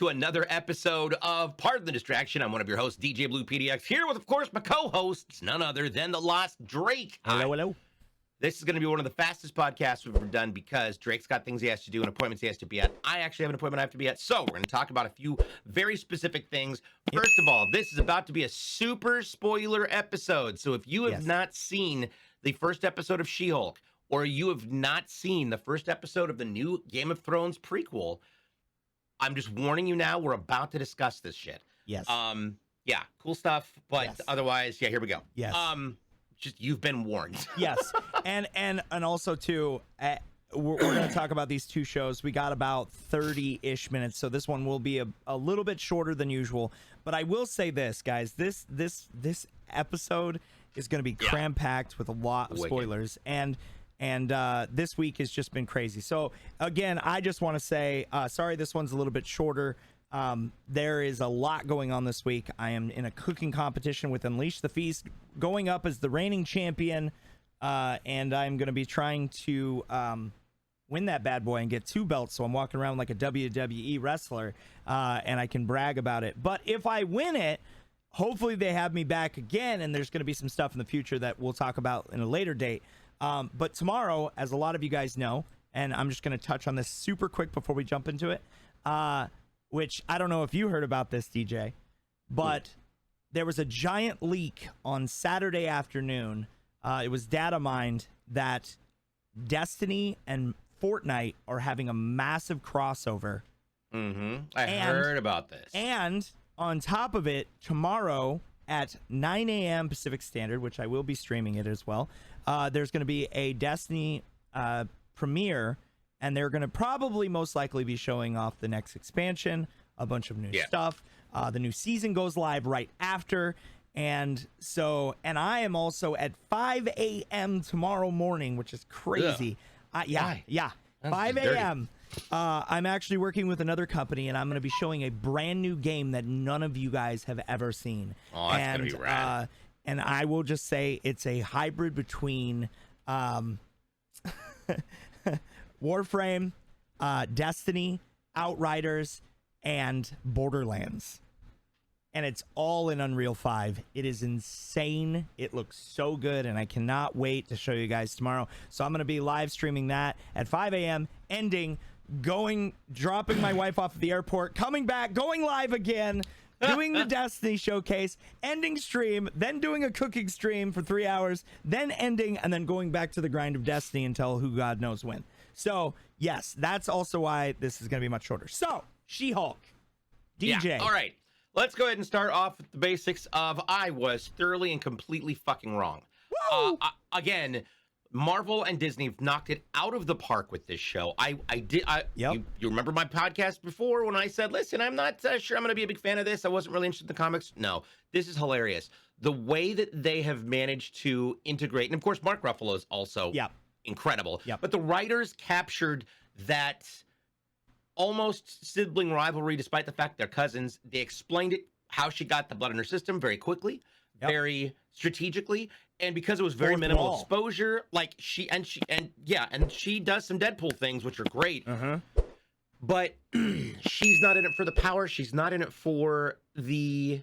to another episode of Pardon the Distraction. I'm one of your hosts, DJBluePDX, here with, of course, my co-hosts, none other than the Lost Drake. Hello. This is going to be one of the fastest podcasts we've ever done because Drake's got things he has to do and appointments he has to be at. I actually have an appointment I have to be at. So we're going to talk about a few very specific things. First of all, this is about to be a super spoiler episode. So if you have not seen the first episode of She-Hulk, or you have not seen the first episode of the new Game of Thrones prequel, I'm just warning you now, we're about to discuss this shit. Yes. Yeah, cool stuff. But otherwise, here we go. Yes. Just you've been warned. Yes. And also too, we're going to talk about these two shows. We got about 30-ish minutes, so this one will be a little bit shorter than usual. But I will say this, guys, this episode is going to be cram-packed with a lot of spoilers. And this week has just been crazy. So again, I just want to say, sorry, this one's a little bit shorter. There is a lot going on this week. I am in a cooking competition with Unleash the Feast, going up as the reigning champion. And I'm going to be trying to win that bad boy and get 2 belts. So I'm walking around like a WWE wrestler, and I can brag about it. But if I win it, hopefully they have me back again. And there's going to be some stuff in the future that we'll talk about in a later date. But tomorrow, as a lot of you guys know, and I'm just going to touch on this super quick before we jump into it, which I don't know if you heard about this, DJ, but there was a giant leak on Saturday afternoon. It was data mined that Destiny and Fortnite are having a massive crossover. I heard about this. And on top of it, tomorrow at 9 a.m. Pacific Standard, which I will be streaming it as well, there's going to be a Destiny premiere, and they're going to probably most likely be showing off the next expansion, a bunch of new stuff. The new season goes live right after. And I am also at 5 a.m. tomorrow morning, which is crazy. 5 a.m. I'm actually working with another company, and I'm going to be showing a brand new game that none of you guys have ever seen. Oh, that's going to be rad. And I will just say it's a hybrid between Warframe, Destiny, Outriders, and Borderlands. And it's all in Unreal 5. It is insane. It looks so good, and I cannot wait to show you guys tomorrow. So I'm going to be live streaming that at 5 a.m., ending, dropping my wife off at the airport, coming back, going live again, doing the Destiny showcase, ending stream, then doing a cooking stream for 3 hours, then ending, and then going back to the grind of Destiny until who God knows when. So, yes, that's also why this is going to be much shorter. So, She-Hulk. DJ. Yeah, all right. Let's go ahead and start off with the basics of I was thoroughly and completely fucking wrong. Again, Marvel and Disney have knocked it out of the park with this show. You remember my podcast before when I said, listen, I'm not sure I'm going to be a big fan of this. I wasn't really interested in the comics. No, this is hilarious. The way that they have managed to integrate, and of course, Mark Ruffalo is also incredible. But the writers captured that almost sibling rivalry, despite the fact they're cousins. They explained it, how she got the blood in her system very quickly, very strategically, and because it was very minimal exposure, like she does some Deadpool things, which are great. But she's not in it for the power. She's not in it for the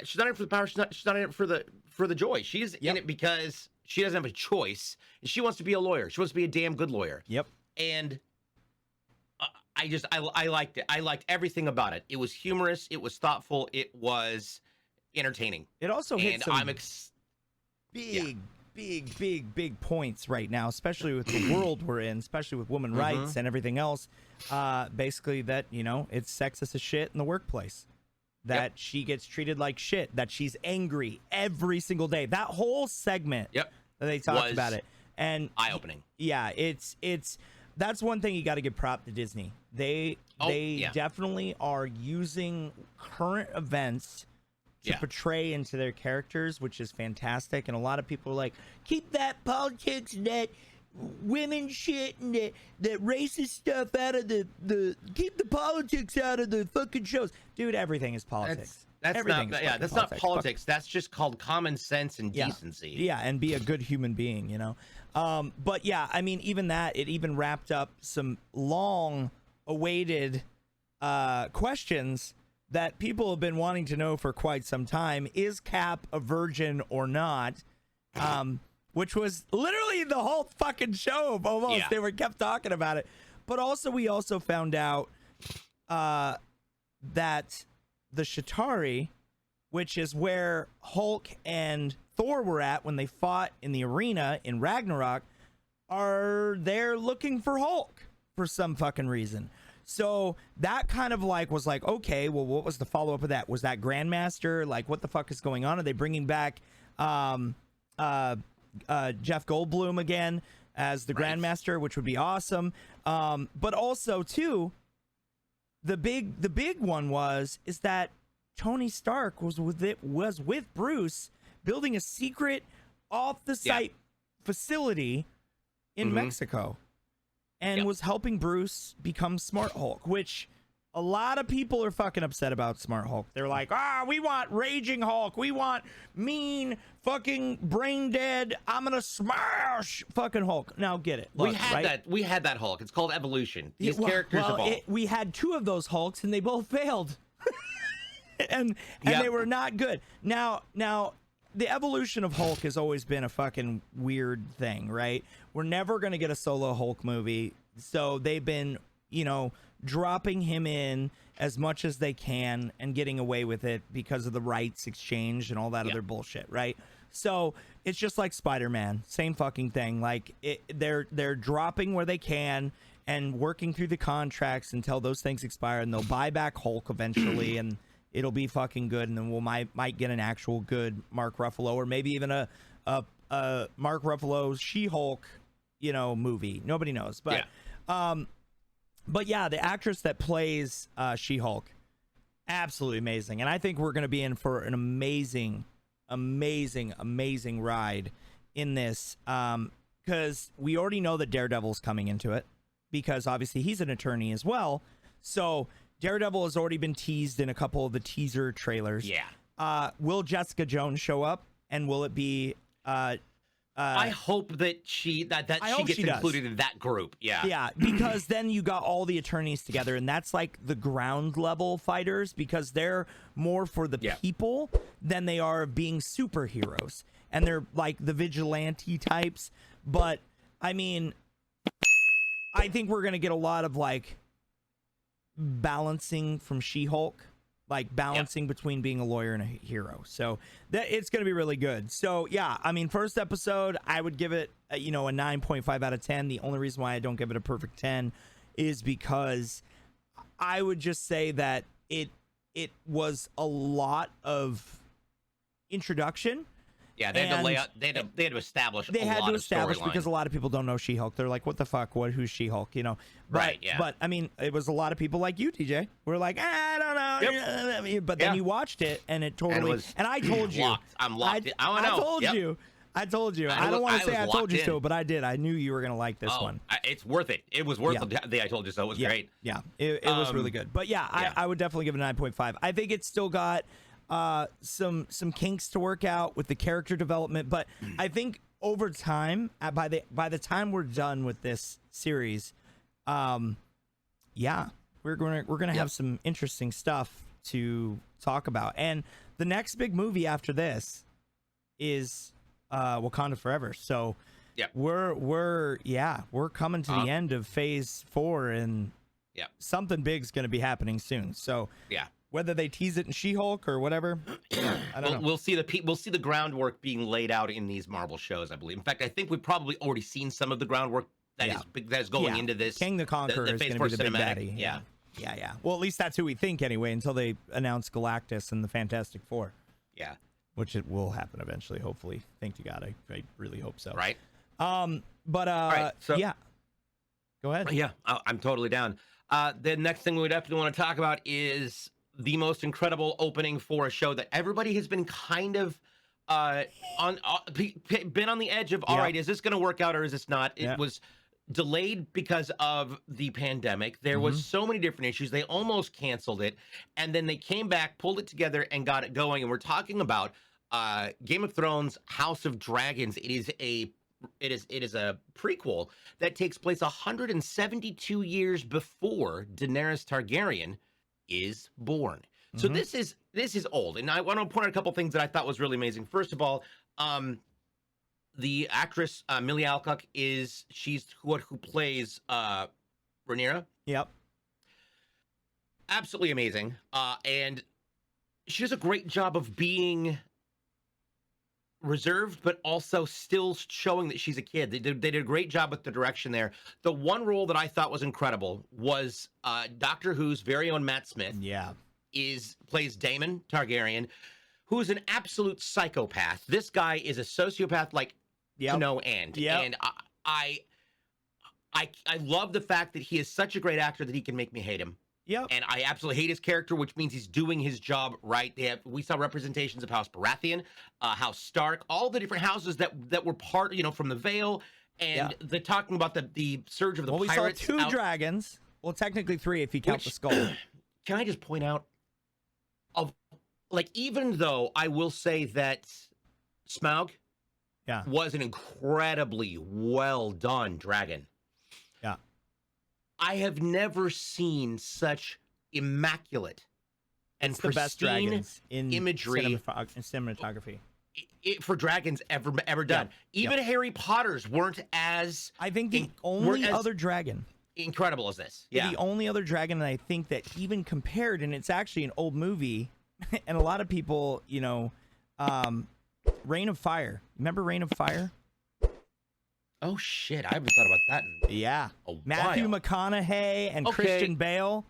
she's not in it for the power. She's not in it for the joy. She's in it because she doesn't have a choice, and she wants to be a lawyer. She wants to be a damn good lawyer. And I liked it. I liked everything about it. It was humorous. It was thoughtful. It was entertaining. It also hit some big points right now, especially with the world we're in, especially with women's rights and everything else. Basically that, it's sexist as shit in the workplace. That she gets treated like shit. That she's angry every single day. That whole segment that they talked about it. And eye-opening. Yeah, that's one thing you got to give prop to Disney. They definitely are using current events to portray into their characters, which is fantastic. And a lot of people are like, keep that politics and that women shit and that racist stuff out of keep the politics out of the fucking shows. Dude, everything is politics. That's not politics. That's just called common sense and decency. Yeah, and be a good human being, But yeah, I mean, even that, it even wrapped up some long awaited questions that people have been wanting to know for quite some time. Is Cap a virgin or not? Which was literally the whole fucking show almost. Yeah. They were kept talking about it. But also, we also found out that the Chitauri, which is where Hulk and Thor were at when they fought in the arena in Ragnarok, are there looking for Hulk for some fucking reason. So that kind of like was like, okay, well, what was the follow-up of that? Was that Grandmaster? Like, what the fuck is going on? Are they bringing back Jeff Goldblum again as the Grandmaster, which would be awesome. But also too, the big one is that Tony Stark was with Bruce building a secret off the site facility in Mexico, and was helping Bruce become Smart Hulk, which a lot of people are fucking upset about Smart Hulk. They're like, we want Raging Hulk. We want mean, fucking brain dead, I'm gonna smash fucking Hulk. Now get it. Look, we had that Hulk. It's called Evolution. These characters evolve. We had 2 of those Hulks and they both failed. and they were not good. Now the evolution of Hulk has always been a fucking weird thing, right? We're never going to get a solo Hulk movie. So they've been, dropping him in as much as they can and getting away with it because of the rights exchange and all that other bullshit, right? So it's just like Spider-Man, same fucking thing. Like they're dropping where they can and working through the contracts until those things expire, and they'll buy back Hulk eventually and it'll be fucking good, and then we'll might get an actual good Mark Ruffalo, or maybe even a Mark Ruffalo She-Hulk, movie. Nobody knows, but the actress that plays She-Hulk, absolutely amazing, and I think we're gonna be in for an amazing ride in this, because we already know that Daredevil's coming into it, because obviously he's an attorney as well. So Daredevil has already been teased in a couple of the teaser trailers. Will Jessica Jones show up, and will it be I hope that she gets included in that group. Yeah, because then you got all the attorneys together, and that's like the ground level fighters, because they're more for the people than they are being superheroes, and they're like the vigilante types. But I mean, I think we're gonna get a lot of like balancing from She-Hulk, like balancing between being a lawyer and a hero. So that it's going to be really good. So yeah, I mean, first episode, I would give it a 9.5 out of 10. The only reason why I don't give it a perfect 10 is because I would just say that it was a lot of introduction. Yeah, they had to lay out. They had to establish. They had to establish because a lot of people don't know She-Hulk. They're like, "What the fuck? Who's She-Hulk?" But, right? Yeah. But I mean, it was a lot of people like you, TJ. We're like, I don't know. Yep. But then you watched it, and it totally. And I told you, I'm locked. I told you. I told you. I don't want to say I told you so, but I did. I knew you were gonna like this one. It's worth it. It was worth the day I told you so. It was great. Yeah, it was really good. But I would definitely give it a 9.5. I think it's still got some kinks to work out with the character development, but I think over time, by the time we're done with this series, we're gonna have some interesting stuff to talk about. And the next big movie after this is Wakanda Forever. So we're coming to the end of phase 4, and something big's gonna be happening soon. So whether they tease it in She-Hulk or whatever, I don't know. We'll see the groundwork being laid out in these Marvel shows, I believe. In fact, I think we've probably already seen some of the groundwork that is going into this. King the Conqueror is going to be the big baddie. Yeah. Well, at least that's who we think anyway, until they announce Galactus and the Fantastic Four. Yeah. Which it will happen eventually, hopefully. Thank you, God. I really hope so. Right. All right, so go ahead. Yeah, I'm totally down. The next thing we would definitely want to talk about is the most incredible opening for a show that everybody has been kind of been on the edge of, all right, is this going to work out or is this not? It was delayed because of the pandemic. There was so many different issues. They almost canceled it, and then they came back, pulled it together, and got it going. And we're talking about Game of Thrones House of Dragons. It is a a prequel that takes place 172 years before Daenerys Targaryen is born. So this is old, and I want to point out a couple things that I thought was really amazing. First of all, the actress Millie Alcock she's who plays Rhaenyra. Yep. Absolutely amazing, and she does a great job of being reserved, but also still showing that she's a kid. They did a great job with the direction there. The one role that I thought was incredible was Doctor Who's very own Matt Smith. Yeah. Plays Daemon Targaryen, who's an absolute psychopath. This guy is a sociopath, like to no end. And I love the fact that he is such a great actor that he can make me hate him. Yep. And I absolutely hate his character, which means he's doing his job right. We saw representations of House Baratheon, House Stark, all the different houses that were part, from the Vale, and the talking about the surge of the pirates. We saw two dragons. Well, technically three if you count the skull. Can I just point out, even though I will say that Smaug was an incredibly well done dragon. Yeah. I have never seen such immaculate and pristine the best dragons in imagery cinematography for dragons ever done. Even Harry Potter's weren't as. I think the only other dragon incredible as this. Yeah, the only other dragon that I think that even compared, and it's actually an old movie, and a lot of people, Reign of Fire. Remember Reign of Fire? Oh shit! I haven't thought about that. Matthew McConaughey and Christian Bale.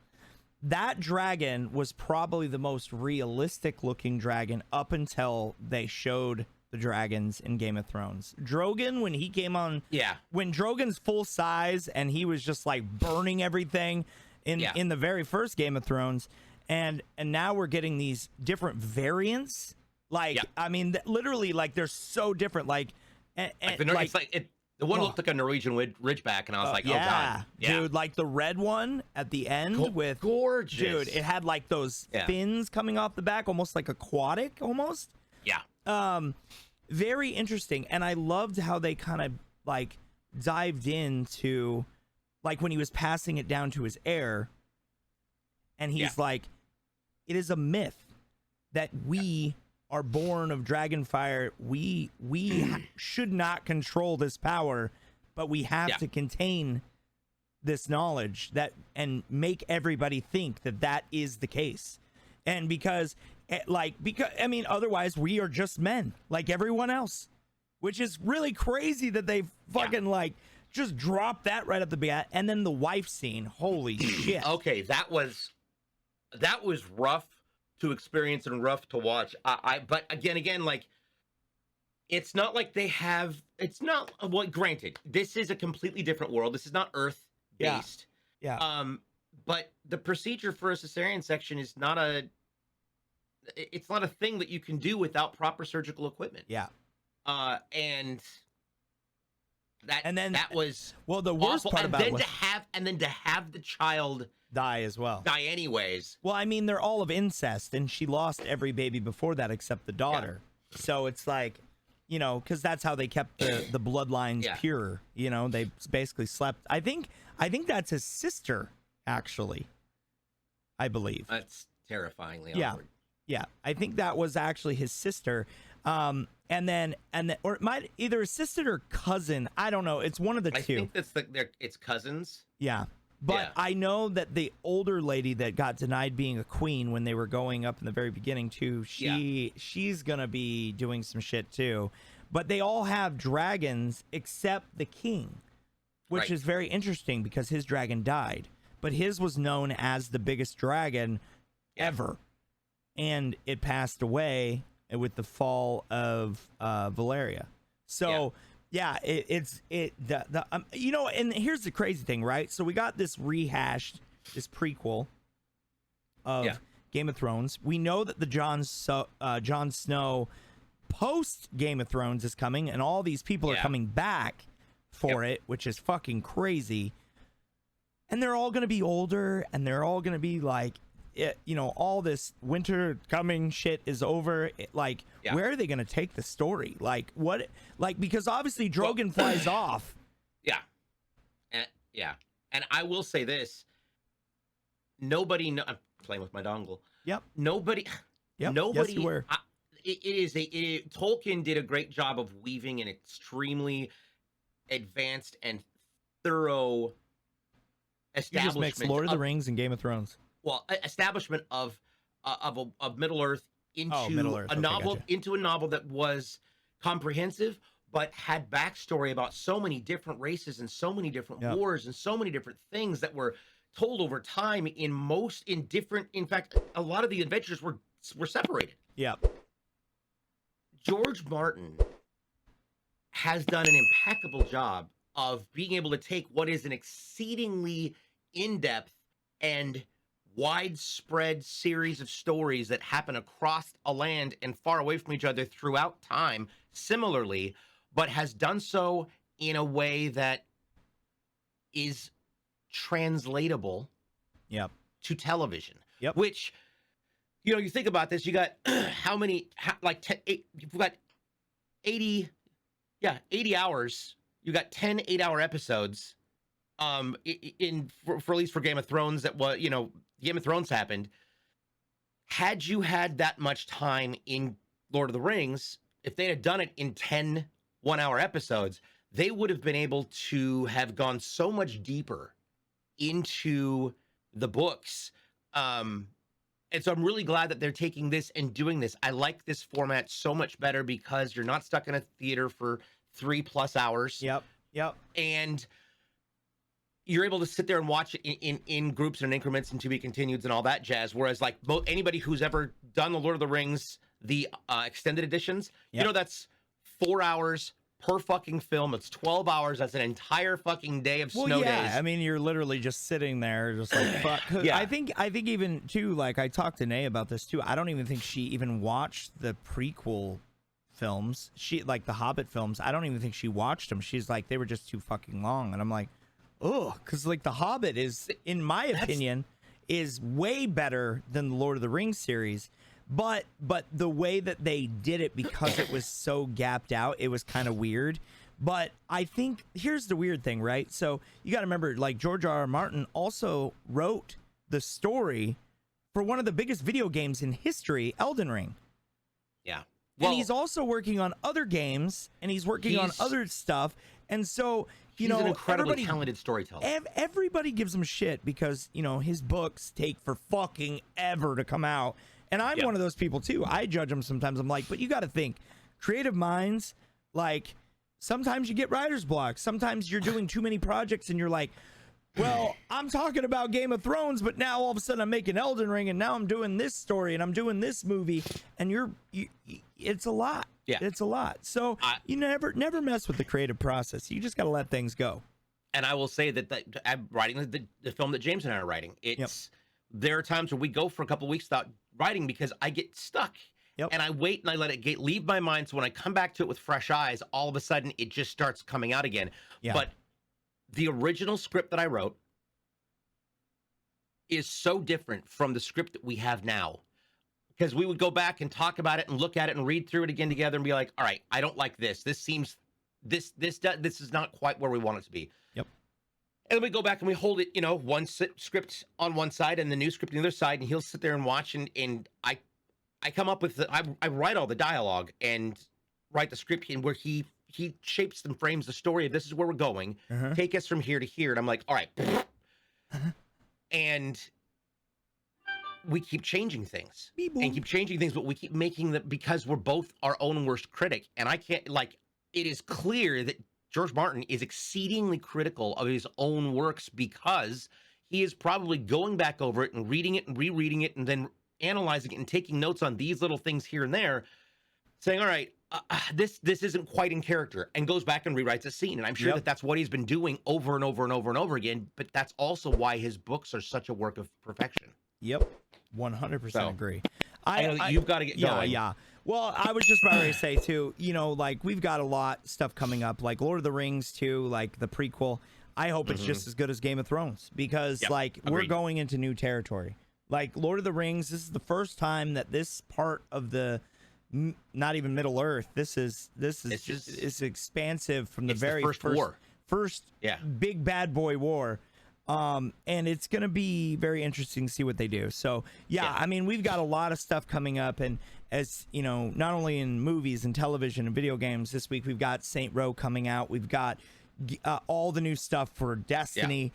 That dragon was probably the most realistic looking dragon up until they showed the dragons in Game of Thrones. Drogon, when he came on, when Drogon's full size and he was just like burning everything in the very first Game of Thrones, and now we're getting these different variants. I mean, literally, they're so different. The one looked like a Norwegian Ridgeback, and I was like, oh, God. Yeah. Dude, like the red one at the end with... Gorgeous. Dude, it had like those fins coming off the back, almost like aquatic, almost. Yeah. Very interesting. And I loved how they kind of dived into, when he was passing it down to his heir, and he's like, it is a myth that we... are born of dragonfire. We should not control this power, but we have to contain this knowledge and make everybody think that is the case. And because I mean, otherwise we are just men like everyone else, which is really crazy that they fucking just dropped that right at the bat. And then the wife scene, holy shit. Okay, that was rough to experience and rough to watch. But again, it's not like they have. It's not. Well, granted, this is a completely different world. This is not Earth based. Yeah. But the procedure for a cesarean section is not a. It's not a thing that you can do without proper surgical equipment. Yeah. And that was the worst awful. part about it was, to have the child die as well. Die anyways. Well, I mean, they're all of incest, and she lost every baby before that except the daughter. Yeah. So it's because that's how they kept the bloodlines pure. They basically slept. I think that's his sister, actually. I believe. That's terrifyingly awkward. Yeah, I think that was actually his sister. And then or it might either his sister or cousin. I don't know. It's one of the two. I think it's cousins. Yeah. But I know that the older lady that got denied being a queen when they were going up in the very beginning too, she's gonna be doing some shit too. But they all have dragons except the king, which is very interesting because his dragon died. But his was known as the biggest dragon ever. And it passed away with the fall of Valeria. So and here's the crazy thing, right? So we got this prequel of Game of Thrones. We know that the Jon Snow post Game of Thrones is coming, and all these people are coming back for it, which is fucking crazy. And they're all going to be older, and they're all going to be all this winter coming shit is over, like, Yeah. where are they going to take the story? Like, what? Like, because obviously Drogon flies off. Yeah. Yeah. And I will say this. I'm playing with my dongle. Yep. Nobody. Yes, you were. Tolkien did a great job of weaving an extremely advanced and thorough You just establishment mix Lord of the Rings and Game of Thrones. establishment of Middle Earth into Middle-earth. a Okay, novel gotcha. into a novel that was comprehensive but had backstory about so many different races and so many different Yep. wars and so many different things that were told over time in fact a lot of the adventures were separated. Yep. George Martin has done an impeccable job of being able to take what is an exceedingly in-depth and widespread series of stories that happen across a land and far away from each other throughout time similarly, but has done so in a way that is translatable Yep. to television. Yep. Which, you think about this, you got you've got 80 hours. You got 10 8-hour episodes for at least for Game of Thrones. That was, Game of Thrones happened. Had you had that much time in Lord of the Rings, if they had done it in 10 1-hour episodes, they would have been able to have gone so much deeper into the books. And so I'm really glad that they're taking this and doing this. I like this format so much better because you're not stuck in a theater for 3+ hours. Yep. And you're able to sit there and watch it in groups and in increments and to be continueds and all that jazz. Whereas like anybody who's ever done the Lord of the Rings, the extended editions, Yep. That's 4 hours per fucking film. It's 12 hours. That's an entire fucking day of snow days. I mean, you're literally just sitting there, just like fuck. Yeah. I think even too, like I talked to Nay about this too. I don't even think she even watched the prequel films. She like the Hobbit films. I don't even think she watched them. She's like, they were just too fucking long. And I'm like, oh, because like the Hobbit is, in my opinion, is way better than the Lord of the Rings series. But the way that they did it, because it was so gapped out, it was kind of weird. But I think here's the weird thing, right? So you got to remember, like George R.R. Martin also wrote the story for one of the biggest video games in history, Elden Ring. Yeah. And he's also working on other games, and he's working on other stuff. And so, he's an incredibly talented storyteller. Everybody gives him shit because, his books take for fucking ever to come out. And I'm one of those people too. I judge them sometimes. I'm like, but you got to think, creative minds, like sometimes you get writer's block. Sometimes you're doing too many projects and you're like, well, I'm talking about Game of Thrones, but now all of a sudden I'm making Elden Ring and now I'm doing this story and I'm doing this movie, and it's a lot. Yeah. It's a lot. So you never mess with the creative process. You just got to let things go. And I will say that I'm writing the film that James and I are writing. There are times where we go for a couple of weeks without writing because I get stuck. And I wait and I let it leave my mind. So when I come back to it with fresh eyes, all of a sudden it just starts coming out again. But the original script that I wrote is so different from the script that we have now. Because we would go back and talk about it and look at it and read through it again together and be like, all right, I don't like this. This is not quite where we want it to be. And then we go back and we hold it, one script on one side and the new script on the other side, and he'll sit there and watch, and I come up with I write all the dialogue and write the script, and where he shapes and frames the story of this is where we're going, take us from here to here, and I'm like, all right, and we keep changing things and keep changing things, but we keep making them because we're both our own worst critic, and I can't it is clear that George Martin is exceedingly critical of his own works because he is probably going back over it and reading it and rereading it and then analyzing it and taking notes on these little things here and there, saying, all right, this isn't quite in character, and goes back and rewrites a scene. And I'm sure that that's what he's been doing over and over and over and over again, but that's also why his books are such a work of perfection. 100% agree. I know that you've got to get going. Yeah. Well, I was just about to say too, like we've got a lot stuff coming up, like Lord of the Rings too, like the prequel. I hope it's just as good as Game of Thrones because we're going into new territory. Like Lord of the Rings, this is the first time that this part of the not even Middle Earth. This is it's expansive from the very first big bad boy war. And it's going to be very interesting to see what they do. So, yeah, I mean, we've got a lot of stuff coming up. And as you know, not only in movies and television and video games, this week we've got Saint Row coming out. We've got all the new stuff for Destiny.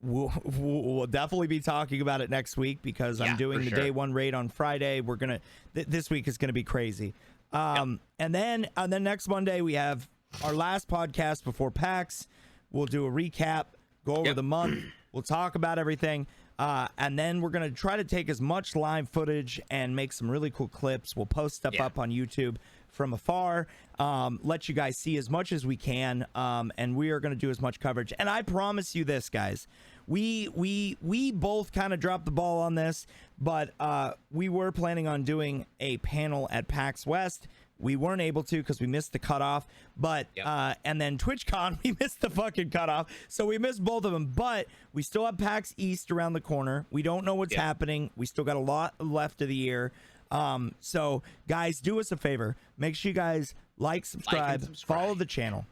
We'll definitely be talking about it next week because I'm doing the day one raid on Friday. We're going to, this week is going to be crazy. And then next Monday, we have our last podcast before PAX. We'll do a recap. Go over the month. We'll talk about everything. And then we're going to try to take as much live footage and make some really cool clips. We'll post stuff up on YouTube from afar, let you guys see as much as we can. And we are going to do as much coverage. And I promise you this, guys. We both kind of dropped the ball on this, but we were planning on doing a panel at PAX West. We weren't able to because we missed the cutoff, but and then TwitchCon, we missed the fucking cutoff, so we missed both of them. But we still have PAX East around the corner. We don't know what's happening. We still got a lot left of the year. So guys, do us a favor. Make sure you guys like, subscribe. Follow the channel.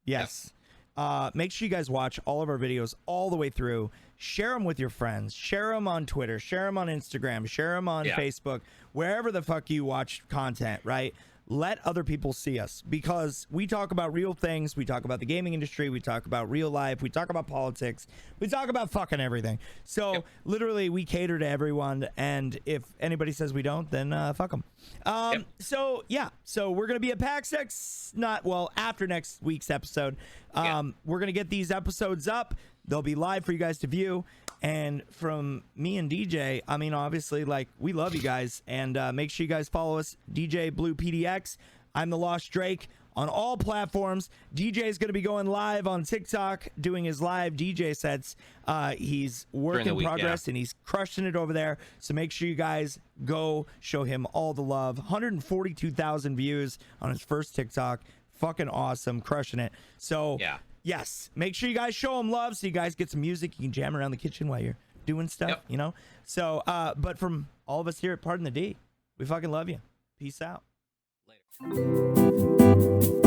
Yes. Make sure you guys watch all of our videos all the way through. Share them with your friends. Share them on Twitter. Share them on Instagram. Share them on Facebook. Wherever the fuck you watch content, right? Let other people see us because we talk about real things. We talk about the gaming industry. We talk about real life. We talk about politics. We talk about fucking everything. So literally we cater to everyone. And if anybody says we don't, then fuck them. So yeah, so we're going to be at PAX after next week's episode. We're going to get these episodes up. They'll be live for you guys to view. And from me and DJ, I mean, obviously, like, we love you guys. And make sure you guys follow us, DJBluePDX. I'm the Lost Drake on all platforms. DJ is going to be going live on TikTok, doing his live DJ sets. He's work in progress, and he's crushing it over there. So make sure you guys go show him all the love. 142,000 views on his first TikTok. Fucking awesome. Crushing it. So, yes, make sure you guys show him love so you guys get some music. You can jam around the kitchen while you're doing stuff, you know? So, but from all of us here at Pardon the D, we fucking love you. Peace out. Later.